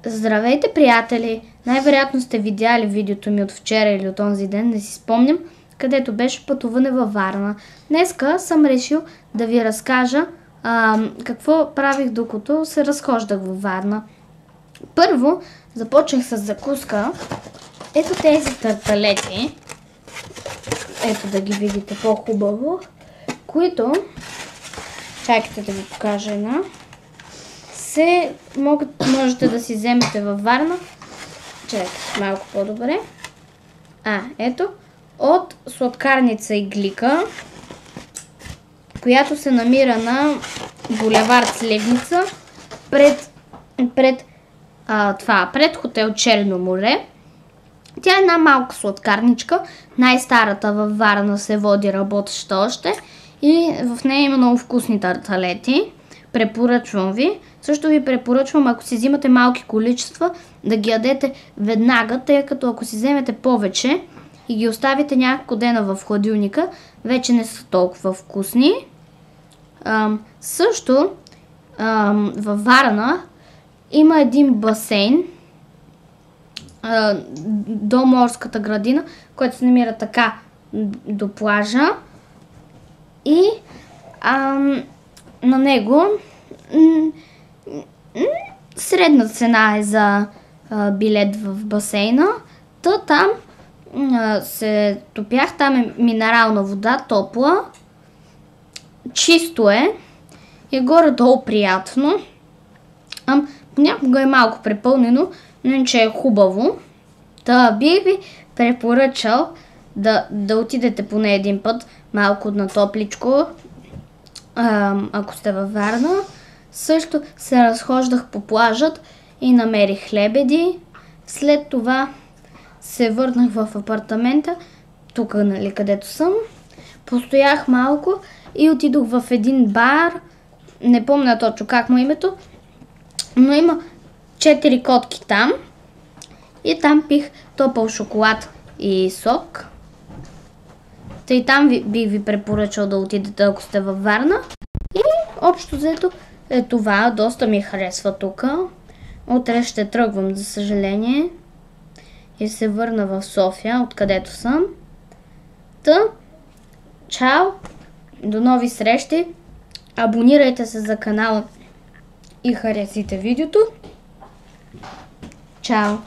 Здравейте, приятели! Най-вероятно сте видяли видеото ми от вчера или от онзи ден, не си спомням, където беше пътуване във Варна. Днеска съм решил да ви разкажа какво правих докато се разхождах във Варна. Първо започнах с закуска. Ето тези тарталети. Ето да ги видите по-хубаво. Които, чакайте да ви покажа една, можете да си вземете във Варна. Чакайте малко по-добре. Ето, от сладкарница Иглика, която се намира на булевард Сливница, пред хотел Черно море. Тя е една малка сладкарничка, най-старата във Варна се води, работеща още, и в нея има много вкусни тарталети. Препоръчвам ви. Също ви препоръчвам, ако си взимате малки количества, да ги ядете веднага, тъй като ако си вземете повече и ги оставите няколко дена в хладилника, вече не са толкова вкусни. Също във Варна има един басейн до морската градина, който се намира така до плажа, и на него средна цена е за билет в басейна. Там се топях, там е минерална вода, топла, чисто е и горе-долу приятно. Понякога е малко препълнено, но иначе е хубаво. Бих ви препоръчал да отидете поне един път малко на топличко, ако сте във Варна. Също се разхождах по плажът и намерих лебеди. След това се върнах в апартамента, тук, където съм. Постоях малко и отидох в един бар. Не помня точно как му е името, но има 4 котки там. И там пих топъл шоколад и сок. И там бих ви препоръчал да отидете, ако сте във Варна. И общо взето е това. Доста ми харесва тук. Утре ще тръгвам, за съжаление, и се върна в София, откъдето съм. Чао! До нови срещи! Абонирайте се за канала и харесайте видеото. Чао!